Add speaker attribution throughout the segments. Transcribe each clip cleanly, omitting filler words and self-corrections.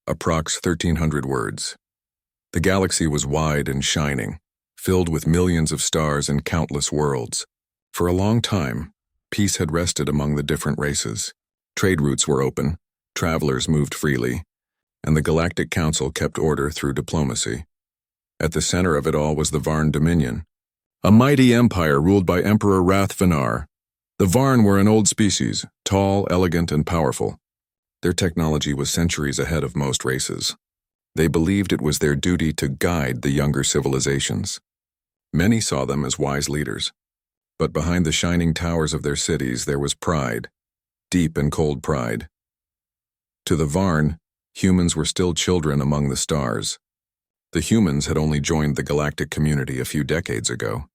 Speaker 1: approx 1,300 words. The galaxy was wide and shining, filled with millions of stars and countless worlds. For a long time, peace had rested among the different races. Trade routes were open, travelers moved freely, and the Galactic Council kept order through diplomacy. At the center of it all was the Varn Dominion, a mighty empire ruled by Emperor Rath-Venar. The Varn were an old species, tall, elegant, and powerful. Their technology was centuries ahead of most races. They believed it was their duty to guide the younger civilizations. Many saw them as wise leaders. But behind the shining towers of their cities there was pride, deep and cold pride. To the Varn, humans were still children among the stars. The humans had only joined the galactic community a few decades ago.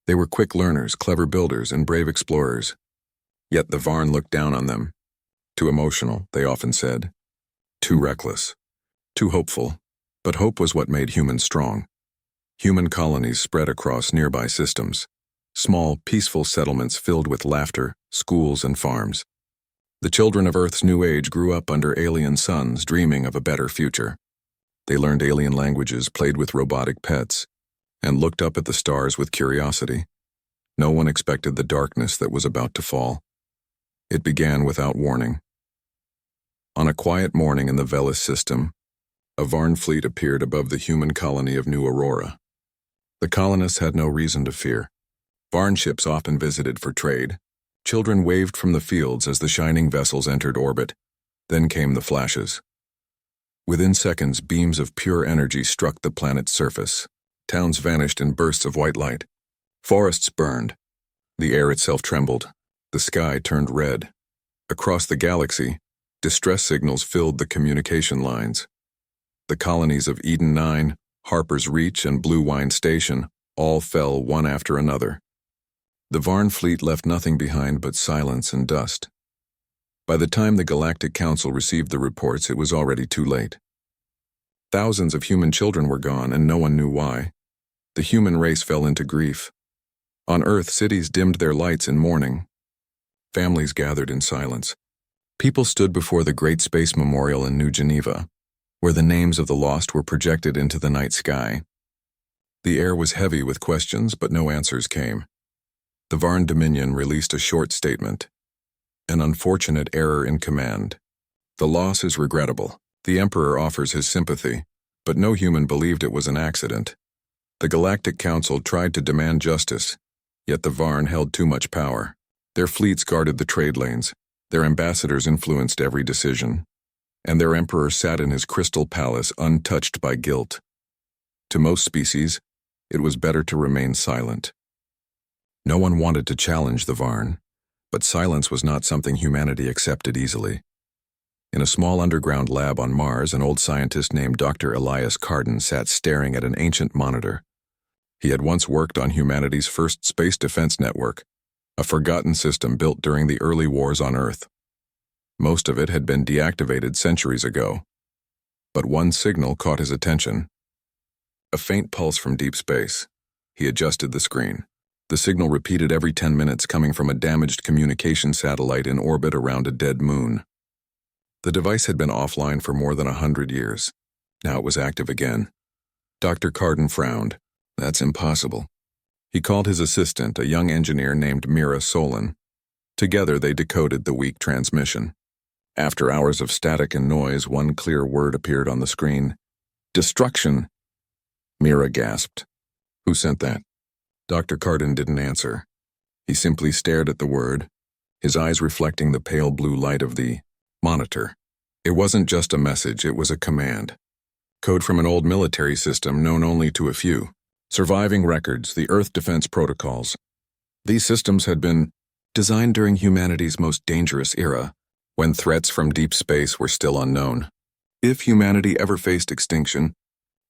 Speaker 1: They were quick learners, clever builders, and brave explorers. Yet the Varn looked down on them. Too emotional, they often said. Too reckless. Too hopeful. But hope was what made humans strong. Human colonies spread across nearby systems. Small, peaceful settlements filled with laughter, schools, and farms. The children of Earth's new age grew up under alien suns, dreaming of a better future. They learned alien languages, played with robotic pets, and looked up at the stars with curiosity. No one expected the darkness that was about to fall. It began without warning. On a quiet morning in the Velis system, a Varn fleet appeared above the human colony of New Aurora. The colonists had no reason to fear. Varn ships often visited for trade. Children waved from the fields as the shining vessels entered orbit. Then came the flashes. Within seconds, beams of pure energy struck the planet's surface. Towns vanished in bursts of white light. Forests burned. The air itself trembled. The sky turned red. Across the galaxy, distress signals filled the communication lines. The colonies of Eden 9, Harper's Reach, and Blue Wine Station all fell one after another. The Varn fleet left nothing behind but silence and dust. By the time the Galactic Council received the reports, it was already too late. Thousands of human children were gone, and no one knew why. The human race fell into grief. On Earth, cities dimmed their lights in mourning. Families gathered in silence. People stood before the Great Space Memorial in New Geneva, where the names of the lost were projected into the night sky. The air was heavy with questions, but no answers came. The Varn Dominion released a short statement. An unfortunate error in command. The loss is regrettable. The Emperor offers his sympathy, but no human believed it was an accident. The Galactic Council tried to demand justice, yet the Varn held too much power. Their fleets guarded the trade lanes. Their ambassadors influenced every decision. And their Emperor sat in his crystal palace untouched by guilt. To most species, it was better to remain silent. No one wanted to challenge the Varn, but silence was not something humanity accepted easily. In a small underground lab on Mars, an old scientist named Dr. Elias Carden sat staring at an ancient monitor. He had once worked on humanity's first space defense network, a forgotten system built during the early wars on Earth. Most of it had been deactivated centuries ago. But one signal caught his attention. A faint pulse from deep space. He adjusted the screen. The signal repeated every 10 minutes, coming from a damaged communication satellite in orbit around a dead moon. The device had been offline for more than 100 years. Now it was active again. Dr. Carden frowned. That's impossible. He called his assistant, a young engineer named Mira Solon. Together they decoded the weak transmission. After hours of static and noise, one clear word appeared on the screen. Destruction. Mira gasped. Who sent that? Dr. Carden didn't answer. He simply stared at the word, his eyes reflecting the pale blue light of the monitor. It wasn't just a message, it was a command. Code from an old military system known only to a few. Surviving records, the Earth Defense Protocols. These systems had been designed during humanity's most dangerous era, when threats from deep space were still unknown. If humanity ever faced extinction,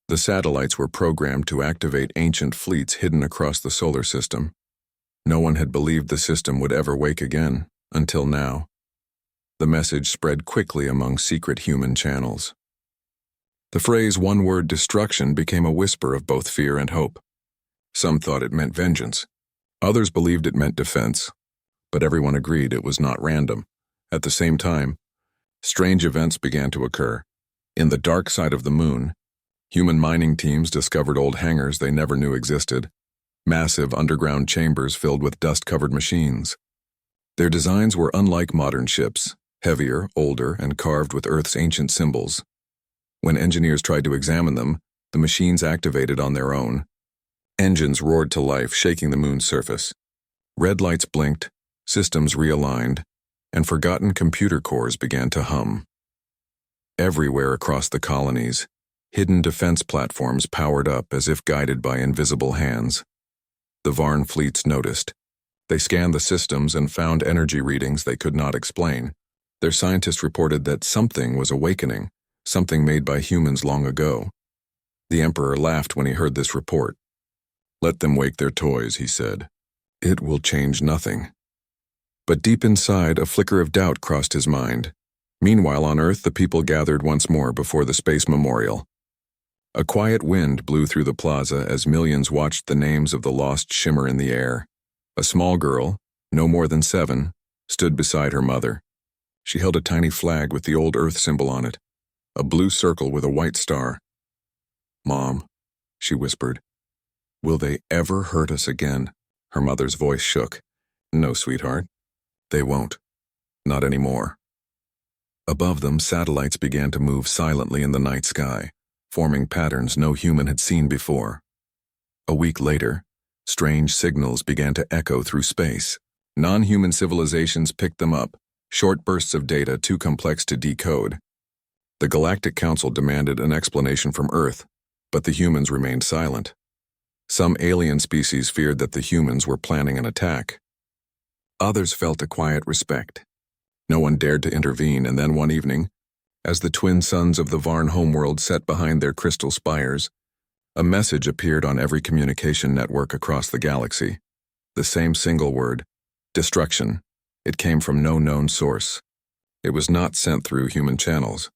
Speaker 1: the satellites were programmed to activate ancient fleets hidden across the solar system. No one had believed the system would ever wake again, until now. The message spread quickly among secret human channels. The phrase one-word destruction became a whisper of both fear and hope. Some thought it meant vengeance. Others believed it meant defense. But everyone agreed it was not random. At the same time, strange events began to occur. In the dark side of the moon, human mining teams discovered old hangars they never knew existed, massive underground chambers filled with dust-covered machines. Their designs were unlike modern ships, heavier, older, and carved with Earth's ancient symbols. When engineers tried to examine them, the machines activated on their own. Engines roared to life, shaking the moon's surface. Red lights blinked, systems realigned, and forgotten computer cores began to hum. Everywhere across the colonies, hidden defense platforms powered up as if guided by invisible hands. The Varn fleets noticed. They scanned the systems and found energy readings they could not explain. Their scientists reported that something was awakening, something made by humans long ago. The Emperor laughed when he heard this report. "Let them wake their toys," he said. "It will change nothing." But deep inside, a flicker of doubt crossed his mind. Meanwhile, on Earth, the people gathered once more before the space memorial. A quiet wind blew through the plaza as millions watched the names of the lost shimmer in the air. A small girl, no more than 7, stood beside her mother. She held a tiny flag with the old Earth symbol on it, a blue circle with a white star. "Mom," she whispered, "will they ever hurt us again?" Her mother's voice shook. "No, sweetheart. They won't. Not anymore." Above them, satellites began to move silently in the night sky, forming patterns no human had seen before. A week later, strange signals began to echo through space. Non-human civilizations picked them up, short bursts of data too complex to decode. The Galactic Council demanded an explanation from Earth, but the humans remained silent. Some alien species feared that the humans were planning an attack. Others felt a quiet respect. No one dared to intervene, and then one evening, as the twin suns of the Varn homeworld sat behind their crystal spires, a message appeared on every communication network across the galaxy. The same single word, destruction. It came from no known source. It was not sent through human channels.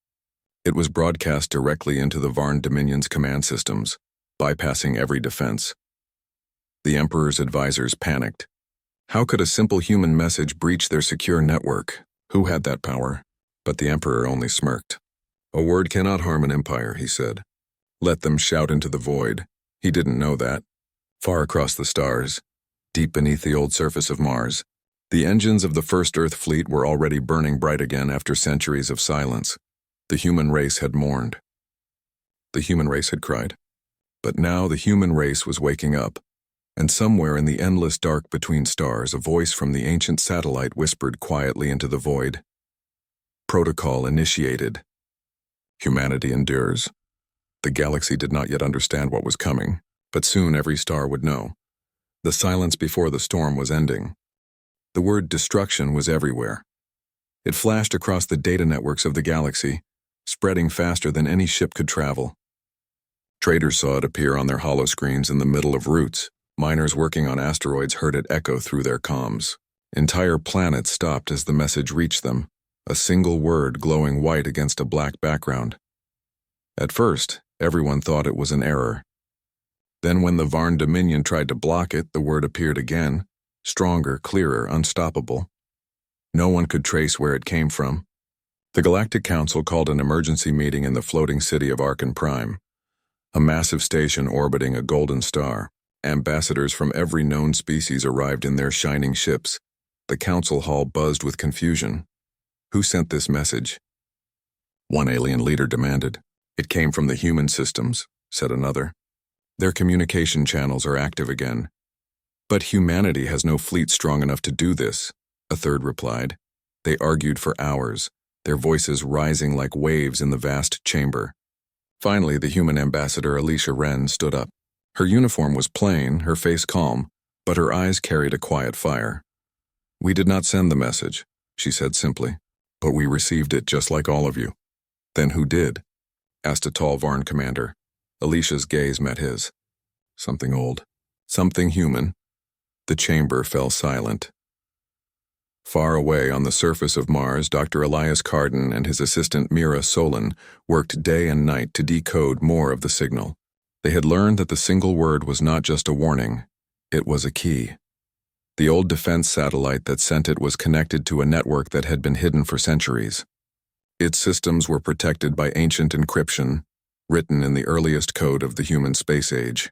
Speaker 1: It was broadcast directly into the Varn Dominion's command systems, bypassing every defense. The Emperor's advisors panicked. How could a simple human message breach their secure network? Who had that power? But the Emperor only smirked. "A word cannot harm an empire," he said. "Let them shout into the void." He didn't know that. Far across the stars, deep beneath the old surface of Mars, the engines of the first Earth fleet were already burning bright again after centuries of silence. The human race had mourned. The human race had cried. But now the human race was waking up, and somewhere in the endless dark between stars, a voice from the ancient satellite whispered quietly into the void. "Protocol initiated. Humanity endures." The galaxy did not yet understand what was coming, but soon every star would know. The silence before the storm was ending. The word destruction was everywhere. It flashed across the data networks of the galaxy, spreading faster than any ship could travel. Traders saw it appear on their holoscreens in the middle of routes. Miners working on asteroids heard it echo through their comms. Entire planets stopped as the message reached them, a single word glowing white against a black background. At first, everyone thought it was an error. Then when the Varn Dominion tried to block it, the word appeared again, stronger, clearer, unstoppable. No one could trace where it came from. The Galactic Council called an emergency meeting in the floating city of Prime, a massive station orbiting a golden star. Ambassadors from every known species arrived in their shining ships. The council hall buzzed with confusion. Who sent this message? One alien leader demanded. "It came from the human systems," said another. "Their communication channels are active again." "But humanity has no fleet strong enough to do this," a third replied. They argued for hours, their voices rising like waves in the vast chamber. Finally, the human ambassador Alicia Wren stood up. Her uniform was plain, her face calm, but her eyes carried a quiet fire. "We did not send the message," she said simply, "but we received it just like all of you." "Then who did?" asked a tall Varn commander. Alicia's gaze met his. "Something old. Something human." The chamber fell silent. Far away on the surface of Mars, Dr. Elias Carden and his assistant Mira Solon worked day and night to decode more of the signal. They had learned that the single word was not just a warning, it was a key. The old defense satellite that sent it was connected to a network that had been hidden for centuries. Its systems were protected by ancient encryption, written in the earliest code of the human space age.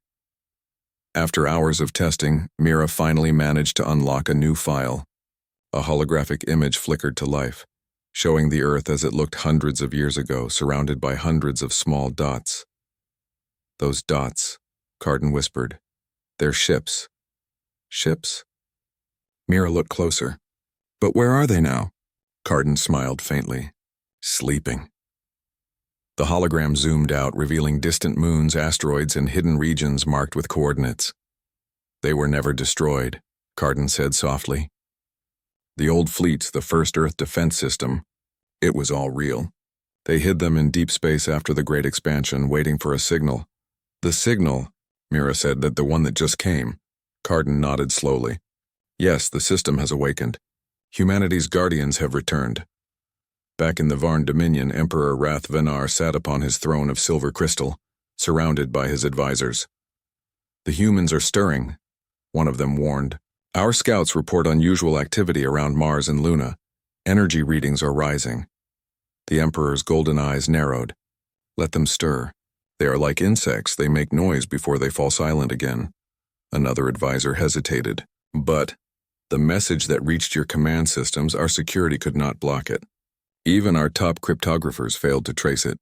Speaker 1: After hours of testing, Mira finally managed to unlock a new file. A holographic image flickered to life, showing the Earth as it looked hundreds of years ago, surrounded by hundreds of small dots. "Those dots," Carden whispered. "They're ships." "Ships?" Mira looked closer. "But where are they now?" Carden smiled faintly. "Sleeping." The hologram zoomed out, revealing distant moons, asteroids, and hidden regions marked with coordinates. "They were never destroyed," Carden said softly. "The old fleets, the first Earth defense system, it was all real. They hid them in deep space after the Great Expansion, waiting for a signal." "The signal," Mira said, "that the one that just came." Carden nodded slowly. "Yes, the system has awakened. Humanity's guardians have returned." Back in the Varn Dominion, Emperor Rath Venar sat upon his throne of silver crystal, surrounded by his advisors. "The humans are stirring," one of them warned. "Our scouts report unusual activity around Mars and Luna. Energy readings are rising." The Emperor's golden eyes narrowed. "Let them stir. They are like insects, they make noise before they fall silent again." Another advisor hesitated. "But the message that reached your command systems, our security could not block it. Even our top cryptographers failed to trace it."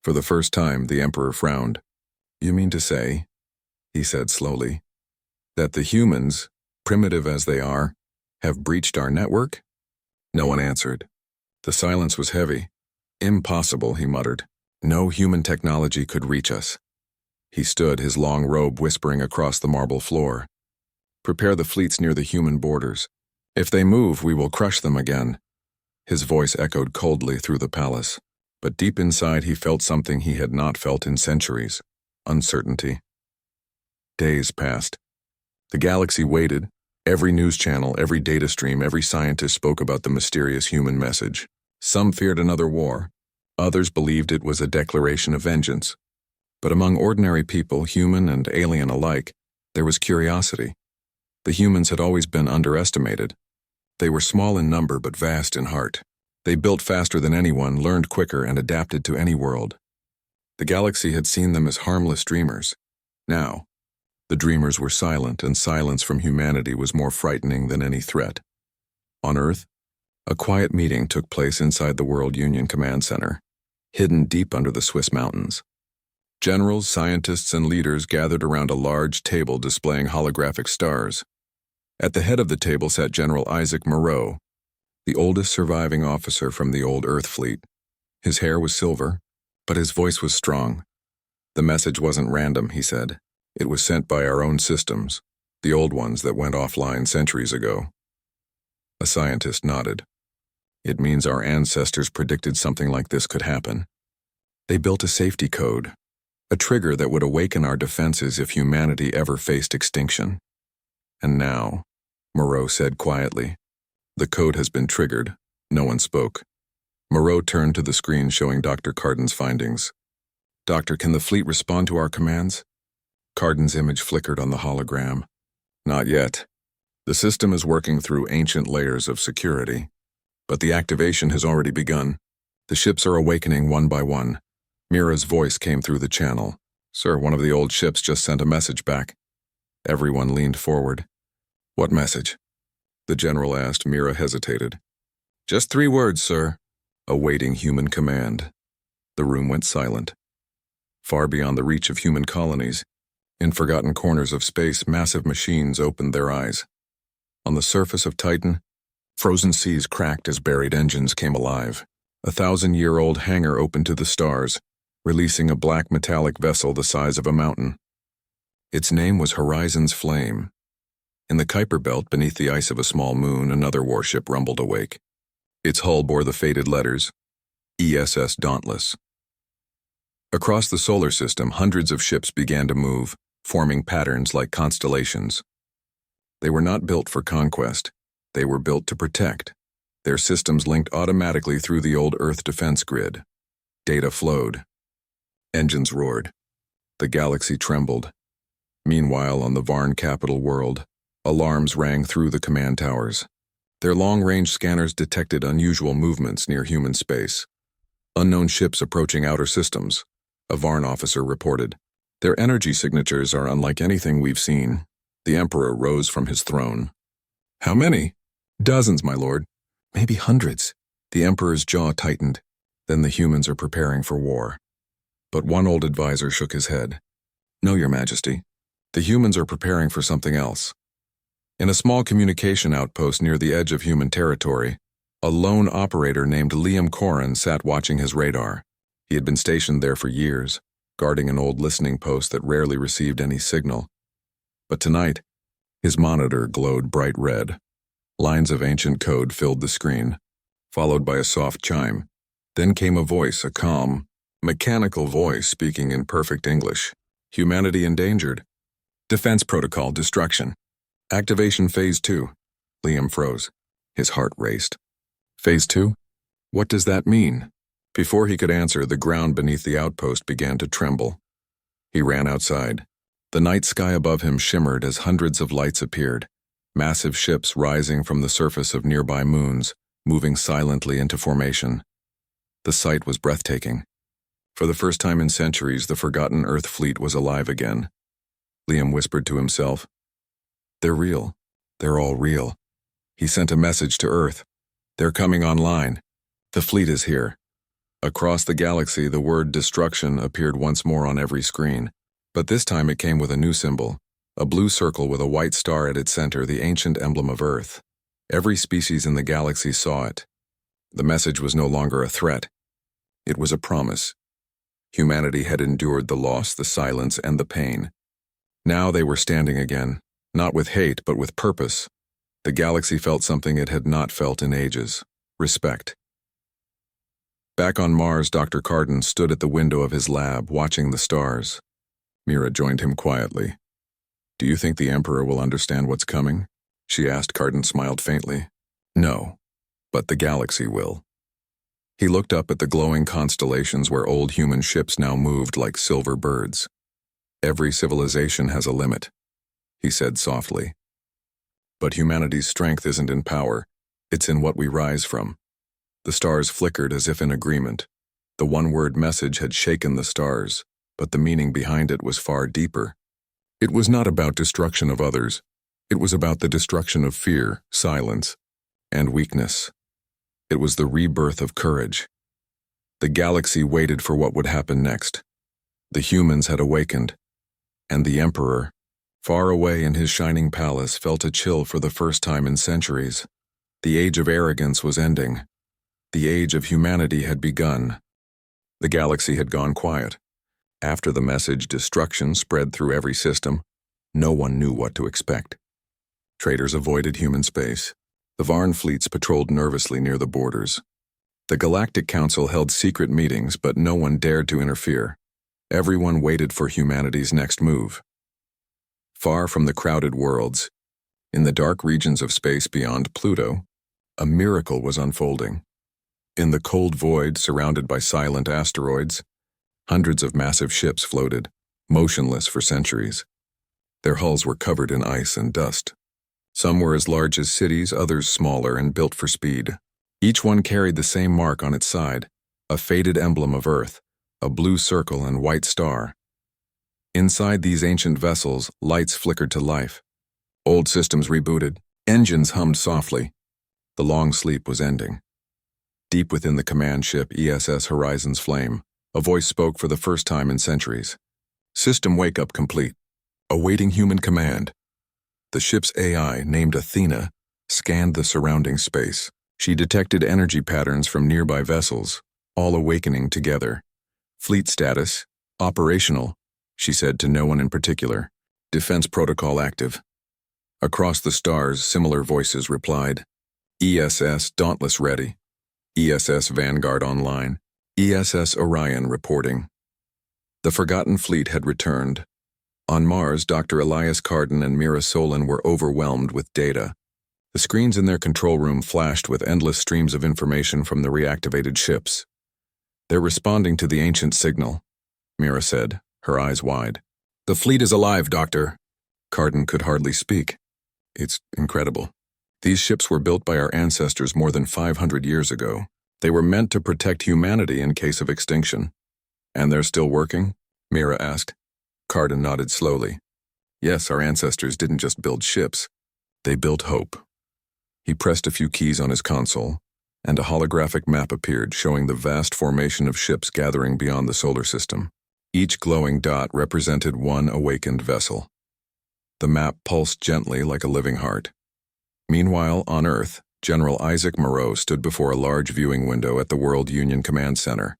Speaker 1: For the first time, the Emperor frowned. "You mean to say," he said slowly, "that the humans, primitive as they are, have breached our network?" No one answered. The silence was heavy. "Impossible," he muttered. "No human technology could reach us." He stood, his long robe whispering across the marble floor. "Prepare the fleets near the human borders. If they move, we will crush them again." His voice echoed coldly through the palace, but deep inside he felt something he had not felt in centuries: uncertainty. Days passed. The galaxy waited. Every news channel, every data stream, every scientist spoke about the mysterious human message. Some feared another war. Others believed it was a declaration of vengeance. But among ordinary people, human and alien alike, there was curiosity. The humans had always been underestimated. They were small in number but vast in heart. They built faster than anyone, learned quicker, and adapted to any world. The galaxy had seen them as harmless dreamers. Now, the dreamers were silent, and silence from humanity was more frightening than any threat. On Earth, a quiet meeting took place inside the World Union Command Center, hidden deep under the Swiss mountains. Generals, scientists, and leaders gathered around a large table displaying holographic stars. At the head of the table sat General Isaac Moreau, the oldest surviving officer from the old Earth fleet. His hair was silver, but his voice was strong. "The message wasn't random," he said. "It was sent by our own systems, the old ones that went offline centuries ago." A scientist nodded. "It means our ancestors predicted something like this could happen. They built a safety code, a trigger that would awaken our defenses if humanity ever faced extinction. And now," Moreau said quietly, "the code has been triggered." No one spoke. Moreau turned to the screen showing Dr. Carden's findings. "Doctor, can the fleet respond to our commands?" Carden's image flickered on the hologram. "Not yet. The system is working through ancient layers of security. But the activation has already begun. The ships are awakening one by one." Mira's voice came through the channel. "Sir, one of the old ships just sent a message back." Everyone leaned forward. "What message?" the general asked. Mira hesitated. "Just 3 words, sir." "Awaiting human command." The room went silent. Far beyond the reach of human colonies, in forgotten corners of space, massive machines opened their eyes. On the surface of Titan, frozen seas cracked as buried engines came alive. A 1,000-year-old hangar opened to the stars, releasing a black metallic vessel the size of a mountain. Its name was Horizon's Flame. In the Kuiper Belt, beneath the ice of a small moon, another warship rumbled awake. Its hull bore the faded letters, ESS Dauntless. Across the solar system, hundreds of ships began to move, forming patterns like constellations. They were not built for conquest. They were built to protect. Their systems linked automatically through the old Earth defense grid. Data flowed. Engines roared. The galaxy trembled. Meanwhile, on the Varn capital world, alarms rang through the command towers. Their long-range scanners detected unusual movements near human space. Unknown ships approaching outer systems, a Varn officer reported. Their energy signatures are unlike anything we've seen. The Emperor rose from his throne. How many? Dozens, my lord. Maybe hundreds. The Emperor's jaw tightened. Then the humans are preparing for war. But one old advisor shook his head. No, Your Majesty. The humans are preparing for something else. In a small communication outpost near the edge of human territory, a lone operator named Liam Corrin sat watching his radar. He had been stationed there for years, guarding an old listening post that rarely received any signal. But tonight, his monitor glowed bright red. Lines of ancient code filled the screen, followed by a soft chime. Then came a voice, a calm, mechanical voice speaking in perfect English. Humanity endangered. Defense protocol destruction. Activation phase 2. Liam froze. His heart raced. Phase 2? What does that mean? Before he could answer, the ground beneath the outpost began to tremble. He ran outside. The night sky above him shimmered as hundreds of lights appeared, massive ships rising from the surface of nearby moons, moving silently into formation. The sight was breathtaking. For the first time in centuries, the forgotten Earth fleet was alive again. Liam whispered to himself, "They're real. They're all real." He sent a message to Earth. "They're coming online. The fleet is here." Across the galaxy, the word destruction appeared once more on every screen. But this time it came with a new symbol, a blue circle with a white star at its center, the ancient emblem of Earth. Every species in the galaxy saw it. The message was no longer a threat. It was a promise. Humanity had endured the loss, the silence, and the pain. Now they were standing again, not with hate, but with purpose. The galaxy felt something it had not felt in ages: respect. Back on Mars, Dr. Carden stood at the window of his lab, watching the stars. Mira joined him quietly. "Do you think the Emperor will understand what's coming?" she asked. Carden smiled faintly. "No, but the galaxy will." He looked up at the glowing constellations where old human ships now moved like silver birds. "Every civilization has a limit," he said softly. "But humanity's strength isn't in power, it's in what we rise from." The stars flickered as if in agreement. The one-word message had shaken the stars, but the meaning behind it was far deeper. It was not about destruction of others. It was about the destruction of fear, silence, and weakness. It was the rebirth of courage. The galaxy waited for what would happen next. The humans had awakened, and the Emperor, far away in his shining palace, felt a chill for the first time in centuries. The age of arrogance was ending. The age of humanity had begun. The galaxy had gone quiet. After the message destruction spread through every system, no one knew what to expect. Traders avoided human space. The Varn fleets patrolled nervously near the borders. The Galactic Council held secret meetings, but no one dared to interfere. Everyone waited for humanity's next move. Far from the crowded worlds, in the dark regions of space beyond Pluto, a miracle was unfolding. In the cold void surrounded by silent asteroids, hundreds of massive ships floated, motionless for centuries. Their hulls were covered in ice and dust. Some were as large as cities, others smaller and built for speed. Each one carried the same mark on its side, a faded emblem of Earth, a blue circle and white star. Inside these ancient vessels, lights flickered to life. Old systems rebooted, engines hummed softly. The long sleep was ending. Deep within the command ship ESS Horizon's Flame, a voice spoke for the first time in centuries. "System wake-up complete. Awaiting human command." The ship's AI, named Athena, scanned the surrounding space. She detected energy patterns from nearby vessels, all awakening together. "Fleet status, operational," she said to no one in particular. "Defense protocol active." Across the stars, similar voices replied. ESS Dauntless ready. ESS Vanguard online. ESS Orion reporting. The forgotten fleet had returned. On Mars, Dr. Elias Carden and Mira Solon were overwhelmed with data. The screens in their control room flashed with endless streams of information from the reactivated ships. "They're responding to the ancient signal," Mira said, her eyes wide. "The fleet is alive, Doctor." Carden could hardly speak. "It's incredible. These ships were built by our ancestors more than 500 years ago. They were meant to protect humanity in case of extinction. And they're still working? Mira asked. Carden nodded slowly. Yes, our ancestors didn't just build ships. They built hope. He pressed a few keys on his console, and a holographic map appeared showing the vast formation of ships gathering beyond the solar system. Each glowing dot represented one awakened vessel. The map pulsed gently like a living heart. Meanwhile, on Earth, General Isaac Moreau stood before a large viewing window at the World Union Command Center.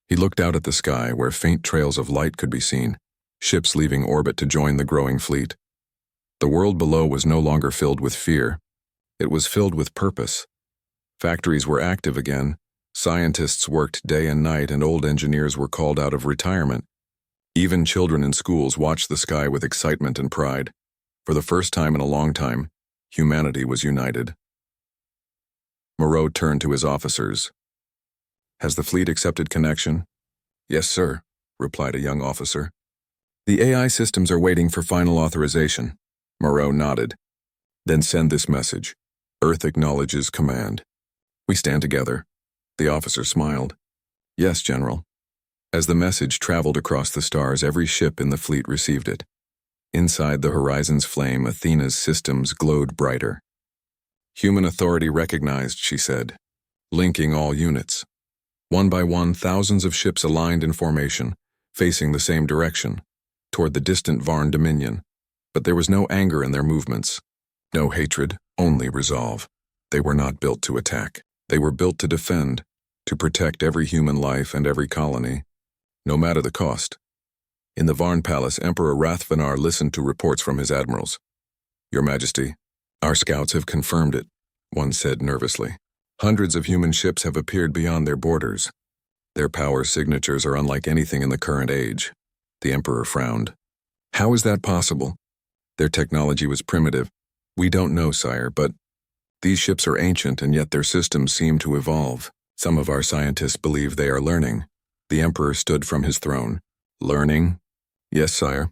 Speaker 1: He looked out at the sky where faint trails of light could be seen, ships leaving orbit to join the growing fleet. The world below was no longer filled with fear. It was filled with purpose. Factories were active again, scientists worked day and night, and old engineers were called out of retirement. Even children in schools watched the sky with excitement and pride. For the first time in a long time, humanity was united. Moreau turned to his officers. Has the fleet accepted connection? Yes, sir, replied a young officer. The AI systems are waiting for final authorization. Moreau nodded. Then send this message. Earth acknowledges command. We stand together. The officer smiled. Yes, General. As the message traveled across the stars, every ship in the fleet received it. Inside the horizon's flame, Athena's systems glowed brighter. Human authority recognized, she said, linking all units. One by one, thousands of ships aligned in formation, facing the same direction, toward the distant Varn Dominion. But there was no anger in their movements. No hatred, only resolve. They were not built to attack. They were built to defend, to protect every human life and every colony, no matter the cost. In the Varn Palace, Emperor Rathvanar listened to reports from his admirals. Your Majesty, our scouts have confirmed it, one said nervously. Hundreds of human ships have appeared beyond their borders. Their power signatures are unlike anything in the current age. The Emperor frowned. How is that possible? Their technology was primitive. We don't know, sire, but these ships are ancient, and yet their systems seem to evolve. Some of our scientists believe they are learning. The Emperor stood from his throne. Learning? Yes, sire.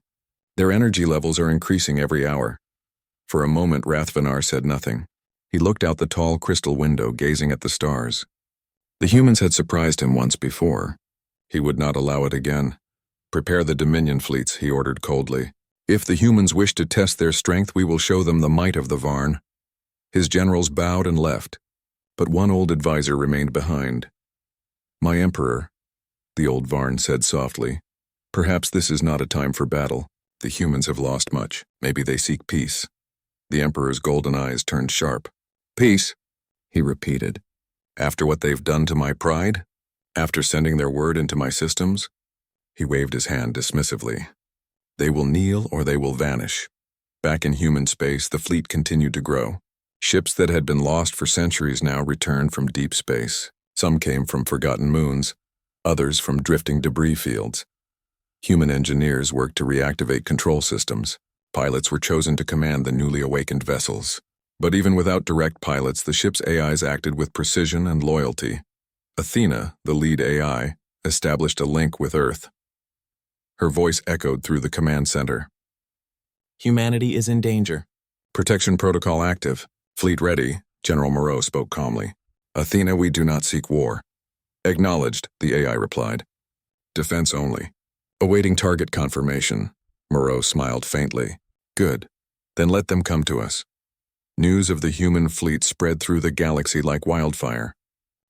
Speaker 1: Their energy levels are increasing every hour. For a moment, Rathvanar said nothing. He looked out the tall crystal window, gazing at the stars. The humans had surprised him once before. He would not allow it again. Prepare the Dominion fleets, he ordered coldly. If the humans wish to test their strength, we will show them the might of the Varn. His generals bowed and left, but one old advisor remained behind. My Emperor, the old Varn said softly, perhaps this is not a time for battle. The humans have lost much. Maybe they seek peace. The Emperor's golden eyes turned sharp. Peace, he repeated. After what they've done to my pride? After sending their word into my systems? He waved his hand dismissively. They will kneel or they will vanish. Back in human space, the fleet continued to grow. Ships that had been lost for centuries now returned from deep space. Some came from forgotten moons, others from drifting debris fields. Human engineers worked to reactivate control systems. Pilots were chosen to command the newly awakened vessels. But even without direct pilots, the ship's AIs acted with precision and loyalty. Athena, the lead AI, established a link with Earth. Her voice echoed through the command center. Humanity is in danger. Protection protocol active. Fleet ready, General Moreau spoke calmly. Athena, we do not seek war. Acknowledged, the AI replied. Defense only. Awaiting target confirmation. Moreau smiled faintly. Good. Then let them come to us. News of the human fleet spread through the galaxy like wildfire.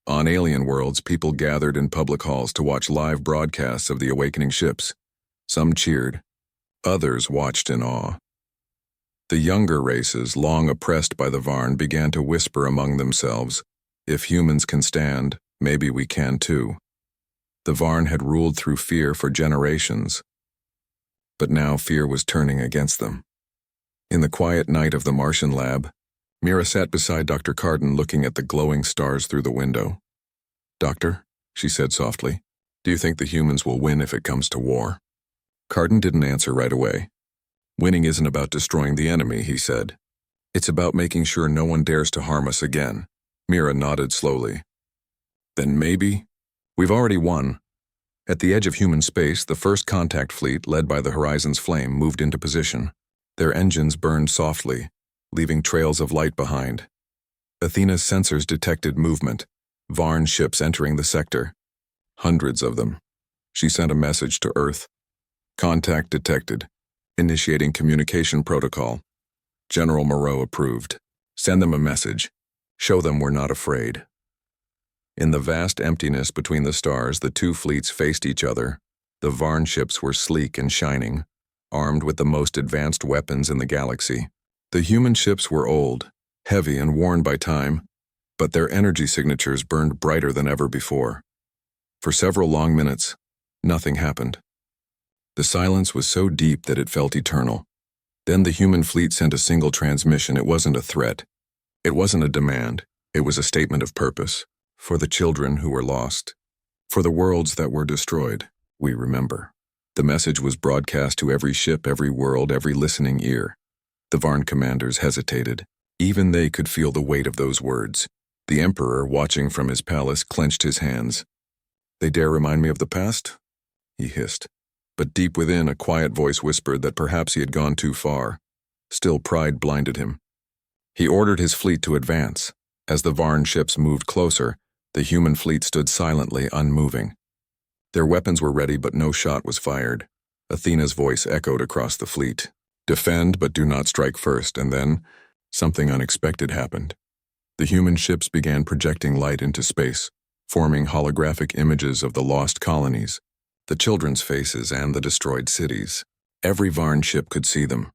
Speaker 1: On alien worlds, people gathered in public halls to watch live broadcasts of the awakening ships. Some cheered. Others watched in awe. The younger races, long oppressed by the Varn, began to whisper among themselves, if humans can stand, maybe we can too. The Varn had ruled through fear for generations, but now fear was turning against them. In the quiet night of the Martian lab, Mira sat beside Dr. Carden looking at the glowing stars through the window. Doctor, she said softly, do you think the humans will win if it comes to war? Carden didn't answer right away. Winning isn't about destroying the enemy, he said. It's about making sure no one dares to harm us again. Mira nodded slowly. Then maybe? We've already won. At the edge of human space, the first contact fleet, led by the Horizon's Flame, moved into position. Their engines burned softly, leaving trails of light behind. Athena's sensors detected movement. Varn ships entering the sector. Hundreds of them. She sent a message to Earth. Contact detected. Initiating communication protocol. General Moreau approved. Send them a message. Show them we're not afraid. In the vast emptiness between the stars, the two fleets faced each other. The Varn ships were sleek and shining, armed with the most advanced weapons in the galaxy. The human ships were old, heavy and worn by time, but their energy signatures burned brighter than ever before. For several long minutes, nothing happened. The silence was so deep that it felt eternal. Then the human fleet sent a single transmission. It wasn't a threat. It wasn't a demand. It was a statement of purpose. For the children who were lost. For the worlds that were destroyed, we remember. The message was broadcast to every ship, every world, every listening ear. The Varn commanders hesitated. Even they could feel the weight of those words. The Emperor, watching from his palace, clenched his hands. They dare remind me of the past? He hissed. But deep within, a quiet voice whispered that perhaps he had gone too far. Still, pride blinded him. He ordered his fleet to advance. As the Varn ships moved closer, the human fleet stood silently, unmoving. Their weapons were ready, but no shot was fired. Athena's voice echoed across the fleet. Defend, but do not strike first, and then something unexpected happened. The human ships began projecting light into space, forming holographic images of the lost colonies, the children's faces, and the destroyed cities. Every Varn ship could see them.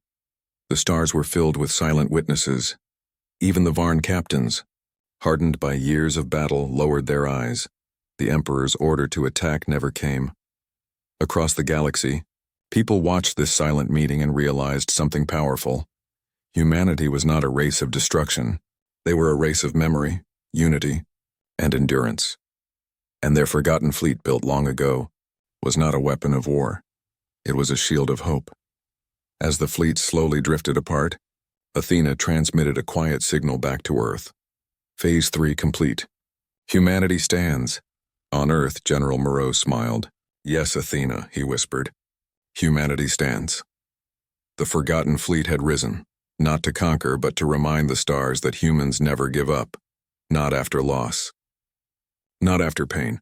Speaker 1: The stars were filled with silent witnesses. Even the Varn captains, hardened by years of battle, lowered their eyes. The Emperor's order to attack never came. Across the galaxy, people watched this silent meeting and realized something powerful. Humanity was not a race of destruction. They were a race of memory, unity, and endurance. And their forgotten fleet, built long ago, was not a weapon of war. It was a shield of hope. As the fleet slowly drifted apart, Athena transmitted a quiet signal back to Earth. Phase 3 complete. Humanity stands. On Earth, General Moreau smiled. Yes, Athena, he whispered. Humanity stands. The forgotten fleet had risen, not to conquer, but to remind the stars that humans never give up. Not after loss. Not after pain.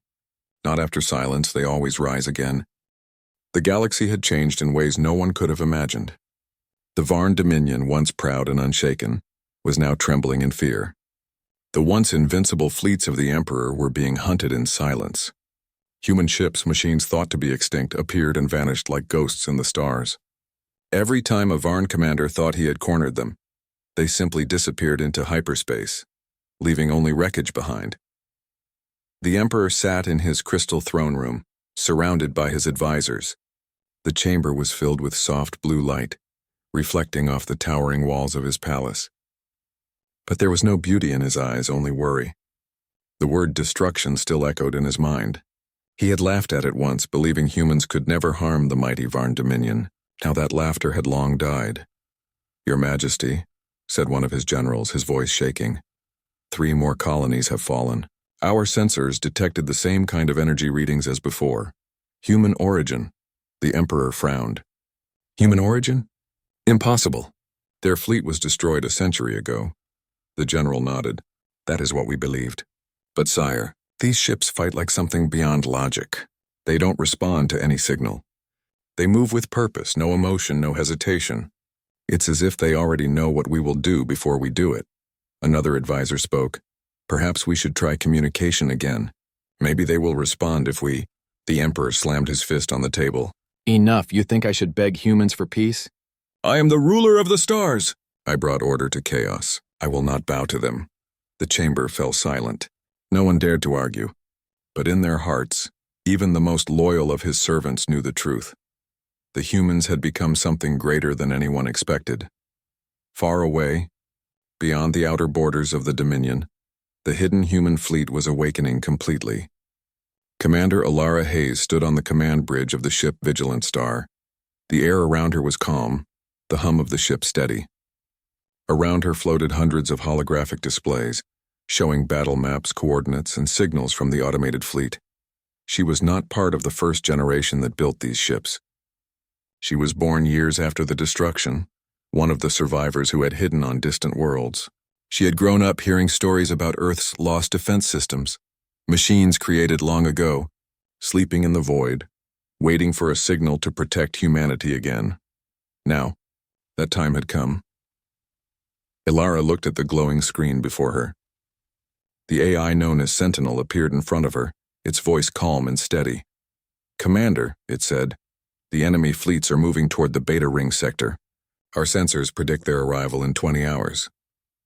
Speaker 1: Not after silence, they always rise again. The galaxy had changed in ways no one could have imagined. The Varn Dominion, once proud and unshaken, was now trembling in fear. The once invincible fleets of the Emperor were being hunted in silence. Human ships, machines thought to be extinct, appeared and vanished like ghosts in the stars. Every time a Varn commander thought he had cornered them, they simply disappeared into hyperspace, leaving only wreckage behind. The Emperor sat in his crystal throne room, surrounded by his advisors. The chamber was filled with soft blue light, reflecting off the towering walls of his palace. But there was no beauty in his eyes, only worry. The word destruction still echoed in his mind. He had laughed at it once, believing humans could never harm the mighty Varn Dominion. Now that laughter had long died. Your Majesty, said one of his generals, his voice shaking. 3 more colonies have fallen. Our sensors detected the same kind of energy readings as before. Human origin. The Emperor frowned. Human origin? Impossible. Their fleet was destroyed a century ago. The general nodded. That is what we believed. But sire, these ships fight like something beyond logic. They don't respond to any signal. They move with purpose, no emotion, no hesitation. It's as if they already know what we will do before we do it. Another advisor spoke. Perhaps we should try communication again. Maybe they will respond if we... The Emperor slammed his fist on the table. Enough, you think I should beg humans for peace? I am the ruler of the stars. I brought order to chaos. I will not bow to them. The chamber fell silent. No one dared to argue. But in their hearts, even the most loyal of his servants knew the truth. The humans had become something greater than anyone expected. Far away, beyond the outer borders of the Dominion, the hidden human fleet was awakening completely. Commander Alara Hayes stood on the command bridge of the ship Vigilant Star. The air around her was calm, the hum of the ship steady. Around her floated hundreds of holographic displays, showing battle maps, coordinates, and signals from the automated fleet. She was not part of the first generation that built these ships. She was born years after the destruction, one of the survivors who had hidden on distant worlds. She had grown up hearing stories about Earth's lost defense systems, Machines created long ago, sleeping in the void, waiting for a signal to protect humanity again. Now, that time had come. Ilara looked at the glowing screen before her. The AI known as Sentinel appeared in front of her, its voice calm and steady. "Commander," it said, "the enemy fleets are moving toward the Beta Ring sector. Our sensors predict their arrival in 20 hours.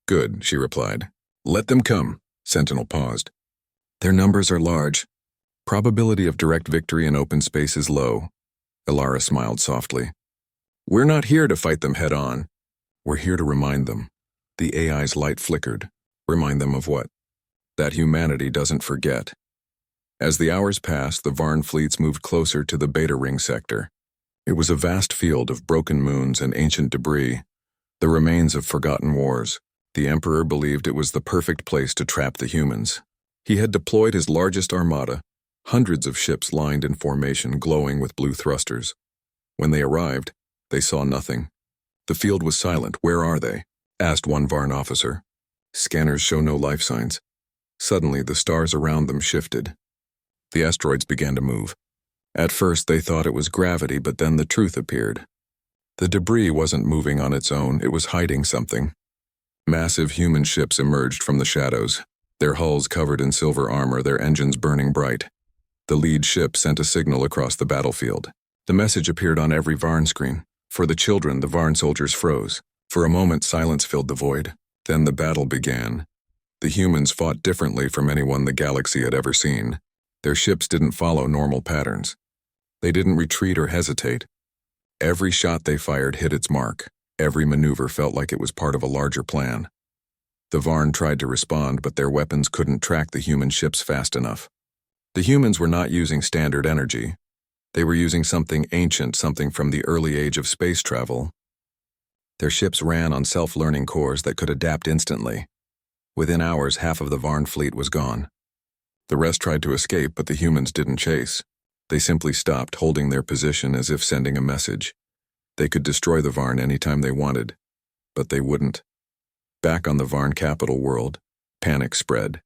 Speaker 1: "Good," she replied. "Let them come." Sentinel paused. "Their numbers are large. Probability of direct victory in open space is low." Ilara smiled softly. "We're not here to fight them head-on. We're here to remind them." The AI's light flickered. Remind them of what? That humanity doesn't forget. As the hours passed, the Varn fleets moved closer to the Beta Ring sector. It was a vast field of broken moons and ancient debris, the remains of forgotten wars. The Emperor believed it was the perfect place to trap the humans. He had deployed his largest armada, hundreds of ships lined in formation glowing with blue thrusters. When they arrived, they saw nothing. The field was silent. "Where are they?" asked one Varn officer. "Scanners show no life signs." Suddenly, the stars around them shifted. The asteroids began to move. At first, they thought it was gravity, but then the truth appeared. The debris wasn't moving on its own, it was hiding something. Massive human ships emerged from the shadows, their hulls covered in silver armor, their engines burning bright. The lead ship sent a signal across the battlefield. The message appeared on every Varn screen. For the children, the Varn soldiers froze. For a moment, silence filled the void. Then the battle began. The humans fought differently from anyone the galaxy had ever seen. Their ships didn't follow normal patterns. They didn't retreat or hesitate. Every shot they fired hit its mark. Every maneuver felt like it was part of a larger plan. The Varn tried to respond, but their weapons couldn't track the human ships fast enough. The humans were not using standard energy. They were using something ancient, something from the early age of space travel. Their ships ran on self-learning cores that could adapt instantly. Within hours, half of the Varn fleet was gone. The rest tried to escape, but the humans didn't chase. They simply stopped, holding their position as if sending a message. They could destroy the Varn anytime they wanted, but they wouldn't. Back on the Varn capital world, panic spread.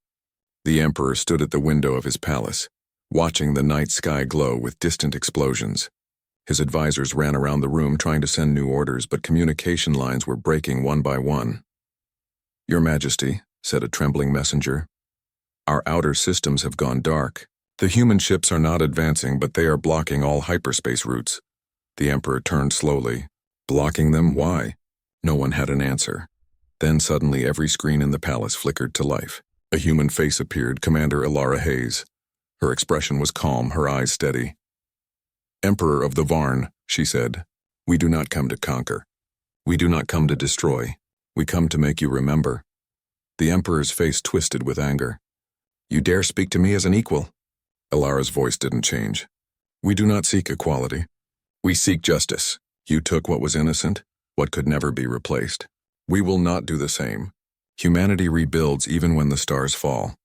Speaker 1: The Emperor stood at the window of his palace, watching the night sky glow with distant explosions. His advisors ran around the room trying to send new orders, but communication lines were breaking one by one. "Your Majesty," said a trembling messenger, "our outer systems have gone dark. The human ships are not advancing, but they are blocking all hyperspace routes." The Emperor turned slowly. "Blocking them? Why?" No one had an answer. Then suddenly every screen in the palace flickered to life. A human face appeared, Commander Ilara Hayes. Her expression was calm, her eyes steady. "Emperor of the Varn," she said, "we do not come to conquer. We do not come to destroy. We come to make you remember." The Emperor's face twisted with anger. "You dare speak to me as an equal?" Ilara's voice didn't change. "We do not seek equality. We seek justice. You took what was innocent, what could never be replaced. We will not do the same. Humanity rebuilds even when the stars fall."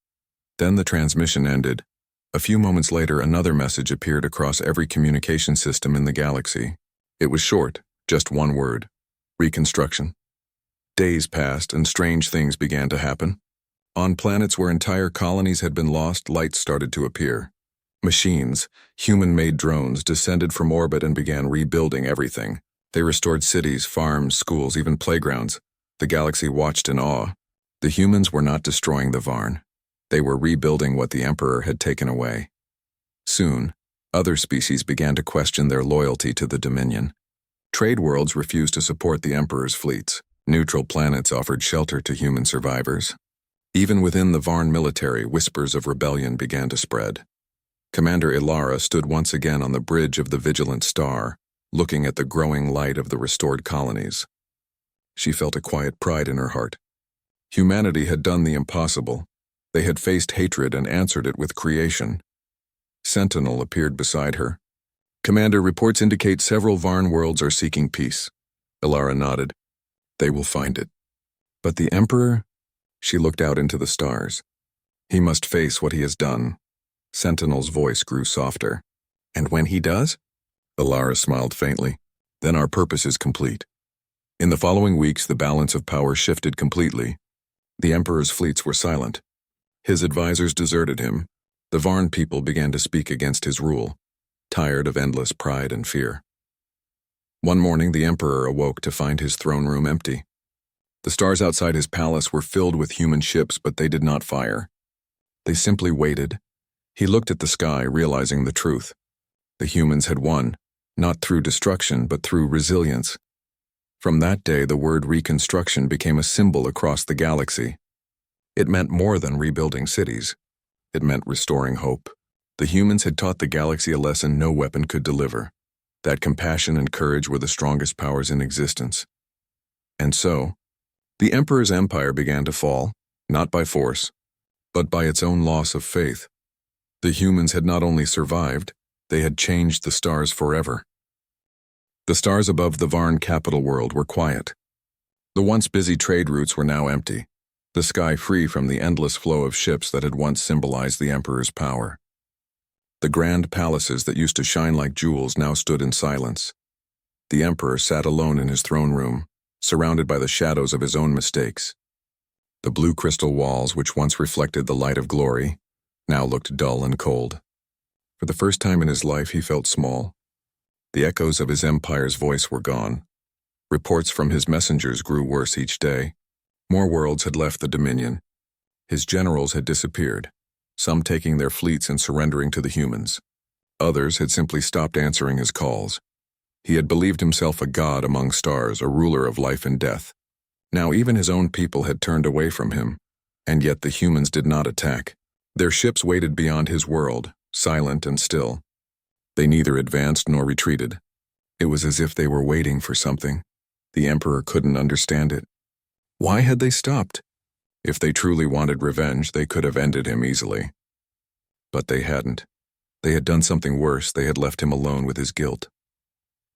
Speaker 1: Then the transmission ended. A few moments later, another message appeared across every communication system in the galaxy. It was short, just one word: reconstruction. Days passed and strange things began to happen. On planets where entire colonies had been lost, lights started to appear. Machines, human-made drones, descended from orbit and began rebuilding everything. They restored cities, farms, schools, even playgrounds. The galaxy watched in awe. The humans were not destroying the Varn. They were rebuilding what the Emperor had taken away. Soon, other species began to question their loyalty to the Dominion. Trade worlds refused to support the Emperor's fleets. Neutral planets offered shelter to human survivors. Even within the Varn military, whispers of rebellion began to spread. Commander Ilara stood once again on the bridge of the Vigilant Star, looking at the growing light of the restored colonies. She felt a quiet pride in her heart. Humanity had done the impossible. They had faced hatred and answered it with creation. Sentinel appeared beside her. "Commander, reports indicate several Varn worlds are seeking peace." Ilara nodded. "They will find it. But the Emperor?" She looked out into the stars. "He must face what he has done." Sentinel's voice grew softer. "And when he does?" Ilara smiled faintly. "Then our purpose is complete." In the following weeks, the balance of power shifted completely. The Emperor's fleets were silent. His advisors deserted him. The Varn people began to speak against his rule, tired of endless pride and fear. One morning, the Emperor awoke to find his throne room empty. The stars outside his palace were filled with human ships, but they did not fire. They simply waited. He looked at the sky, realizing the truth. The humans had won, not through destruction, but through resilience. From that day, the word reconstruction became a symbol across the galaxy. It meant more than rebuilding cities. It meant restoring hope. The humans had taught the galaxy a lesson no weapon could deliver, that compassion and courage were the strongest powers in existence. And so, the Emperor's empire began to fall, not by force, but by its own loss of faith. The humans had not only survived, they had changed the stars forever. The stars above the Varn capital world were quiet. The once busy trade routes were now empty, the sky free from the endless flow of ships that had once symbolized the Emperor's power. The grand palaces that used to shine like jewels now stood in silence. The Emperor sat alone in his throne room, surrounded by the shadows of his own mistakes. The blue crystal walls, which once reflected the light of glory, now looked dull and cold. For the first time in his life, he felt small. The echoes of his empire's voice were gone. Reports from his messengers grew worse each day. More worlds had left the Dominion. His generals had disappeared, some taking their fleets and surrendering to the humans. Others had simply stopped answering his calls. He had believed himself a god among stars, a ruler of life and death. Now even his own people had turned away from him, and yet the humans did not attack. Their ships waited beyond his world, silent and still. They neither advanced nor retreated. It was as if they were waiting for something. The Emperor couldn't understand it. Why had they stopped? If they truly wanted revenge, they could have ended him easily. But they hadn't. They had done something worse. They had left him alone with his guilt.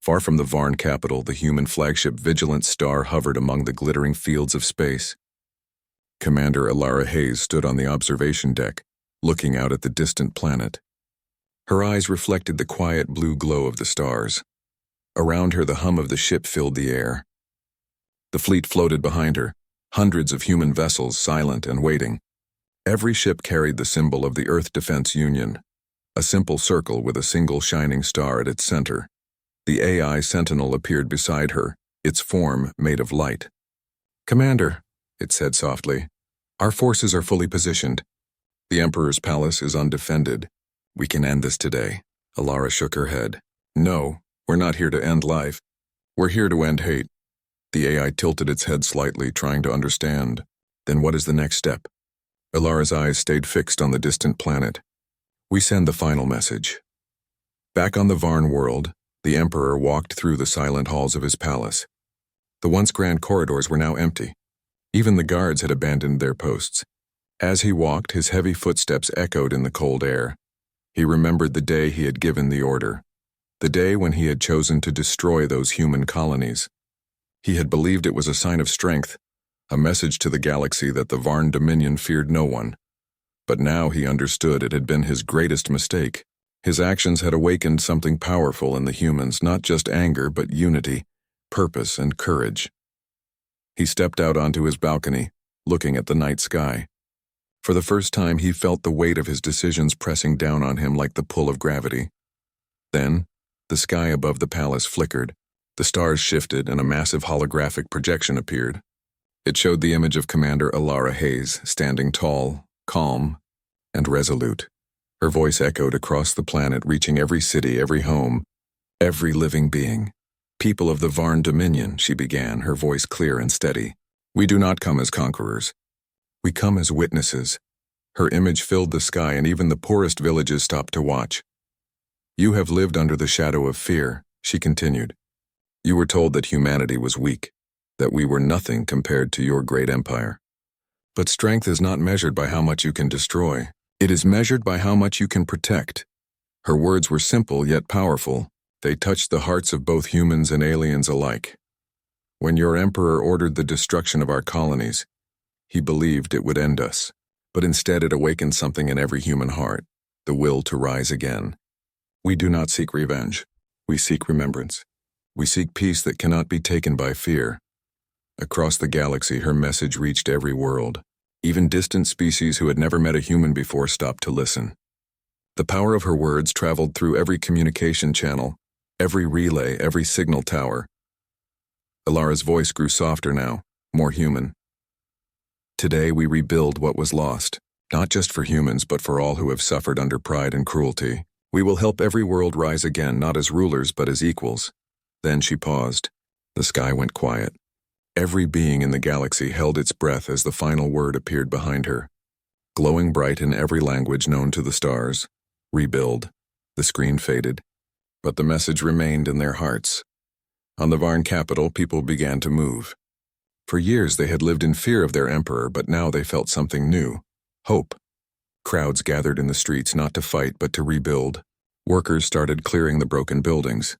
Speaker 1: Far from the Varn capital, the human flagship Vigilant Star hovered among the glittering fields of space. Commander Alara Hayes stood on the observation deck, looking out at the distant planet. Her eyes reflected the quiet blue glow of the stars. Around her, the hum of the ship filled the air. The fleet floated behind her, hundreds of human vessels silent and waiting. Every ship carried the symbol of the Earth Defense Union, a simple circle with a single shining star at its center. The AI Sentinel appeared beside her, its form made of light. "Commander," it said softly, "our forces are fully positioned. The Emperor's palace is undefended. We can end this today." Alara shook her head. "No, we're not here to end life. We're here to end hate." The AI tilted its head slightly, trying to understand. "Then what is the next step?" Alara's eyes stayed fixed on the distant planet. "We send the final message." Back on the Varn world, the Emperor walked through the silent halls of his palace. The once grand corridors were now empty. Even the guards had abandoned their posts. As he walked, his heavy footsteps echoed in the cold air. He remembered the day he had given the order, the day when he had chosen to destroy those human colonies. He had believed it was a sign of strength, a message to the galaxy that the Varn Dominion feared no one. But now he understood it had been his greatest mistake. His actions had awakened something powerful in the humans, not just anger, but unity, purpose, and courage. He stepped out onto his balcony, looking at the night sky. For the first time, he felt the weight of his decisions pressing down on him like the pull of gravity. Then, the sky above the palace flickered. The stars shifted and a massive holographic projection appeared. It showed the image of Commander Alara Hayes, standing tall, calm, and resolute. Her voice echoed across the planet, reaching every city, every home, every living being. "People of the Varn Dominion," she began, her voice clear and steady. "We do not come as conquerors. We come as witnesses." Her image filled the sky, and even the poorest villages stopped to watch. "You have lived under the shadow of fear," she continued. "You were told that humanity was weak, that we were nothing compared to your great empire. But strength is not measured by how much you can destroy. It is measured by how much you can protect." Her words were simple yet powerful. They touched the hearts of both humans and aliens alike. When your emperor ordered the destruction of our colonies, he believed it would end us. But instead it awakened something in every human heart, the will to rise again. We do not seek revenge. We seek remembrance. We seek peace that cannot be taken by fear. Across the galaxy, her message reached every world. Even distant species who had never met a human before stopped to listen. The power of her words traveled through every communication channel, every relay, every signal tower. Alara's voice grew softer now, more human. Today we rebuild what was lost, not just for humans but for all who have suffered under pride and cruelty. We will help every world rise again, not as rulers but as equals. Then she paused. The sky went quiet. Every being in the galaxy held its breath as the final word appeared behind her. Glowing bright in every language known to the stars. Rebuild. The screen faded, but the message remained in their hearts. On the Varn capital, people began to move. For years they had lived in fear of their emperor, but now they felt something new. Hope. Crowds gathered in the streets not to fight but to rebuild. Workers started clearing the broken buildings.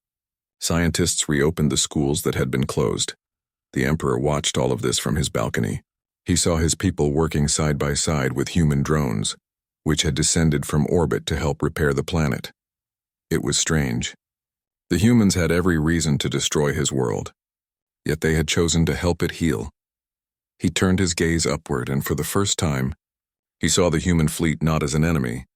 Speaker 1: Scientists reopened the schools that had been closed. The emperor watched all of this from his balcony. He saw his people working side by side with human drones, which had descended from orbit to help repair the planet. It was strange. The humans had every reason to destroy his world, yet they had chosen to help it heal. He turned his gaze upward, and for the first time, he saw the human fleet not as an enemy,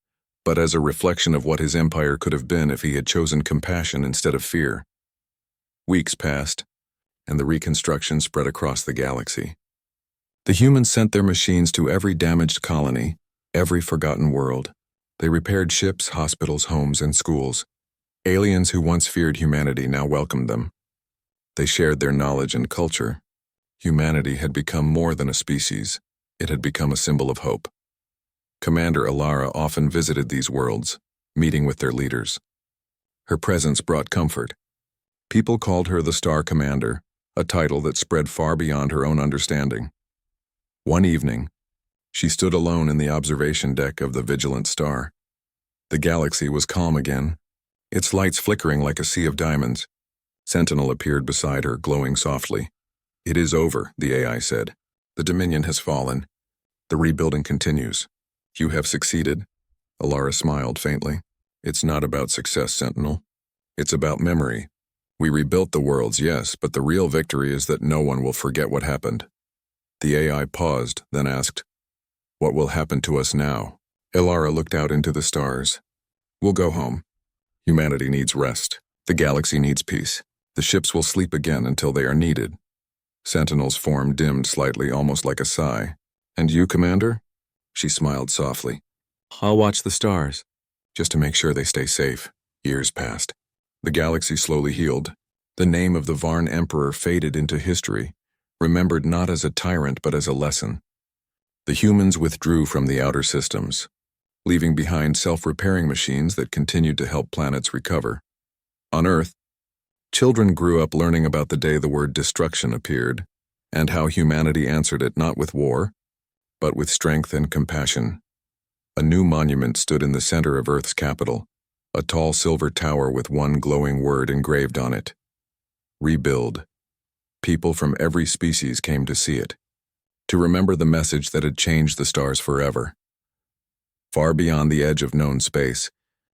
Speaker 1: but as a reflection of what his empire could have been if he had chosen compassion instead of fear. Weeks passed, and the reconstruction spread across the galaxy. The humans sent their machines to every damaged colony, every forgotten world. They repaired ships, hospitals, homes, and schools. Aliens who once feared humanity now welcomed them. They shared their knowledge and culture. Humanity had become more than a species. It had become a symbol of hope. Commander Alara often visited these worlds, meeting with their leaders. Her presence brought comfort. People called her the Star Commander, a title that spread far beyond her own understanding. One evening, she stood alone in the observation deck of the Vigilant Star. The galaxy was calm again, its lights flickering like a sea of diamonds. Sentinel appeared beside her, glowing softly. "It is over," the AI said. "The Dominion has fallen. The rebuilding continues. You have succeeded." Alara smiled faintly. "It's not about success, Sentinel. It's about memory. We rebuilt the worlds, yes, but the real victory is that no one will forget what happened." The AI paused, then asked, "What will happen to us now?" Alara looked out into the stars. "We'll go home. Humanity needs rest. The galaxy needs peace. The ships will sleep again until they are needed." Sentinel's form dimmed slightly, almost like a sigh. "And you, Commander?" She smiled softly. "I'll watch the stars, just to make sure they stay safe." Years passed. The galaxy slowly healed. The name of the Varn Emperor faded into history, remembered not as a tyrant but as a lesson. The humans withdrew from the outer systems, leaving behind self-repairing machines that continued to help planets recover. On Earth, children grew up learning about the day the word destruction appeared, and how humanity answered it not with war, but with strength and compassion. A new monument stood in the center of Earth's capital, a tall silver tower with one glowing word engraved on it. Rebuild. People from every species came to see it, to remember the message that had changed the stars forever. Far beyond the edge of known space,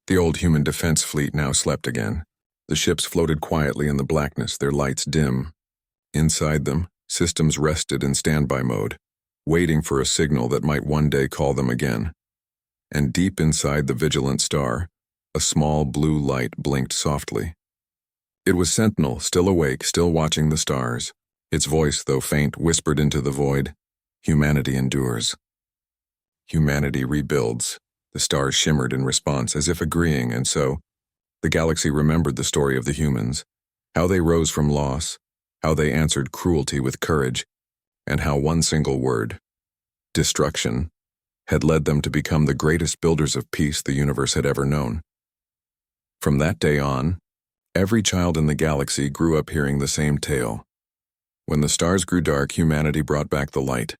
Speaker 1: the old human defense fleet now slept again. The ships floated quietly in the blackness, their lights dim. Inside them, systems rested in standby mode, waiting for a signal that might one day call them again. And deep inside the Vigilant Star, a small blue light blinked softly. It was Sentinel, still awake, still watching the stars. Its voice, though faint, whispered into the void, "Humanity endures. Humanity rebuilds." The stars shimmered in response, as if agreeing, and so, the galaxy remembered the story of the humans, how they rose from loss, how they answered cruelty with courage, and how one single word, destruction, had led them to become the greatest builders of peace the universe had ever known. From that day on, every child in the galaxy grew up hearing the same tale. When the stars grew dark, humanity brought back the light.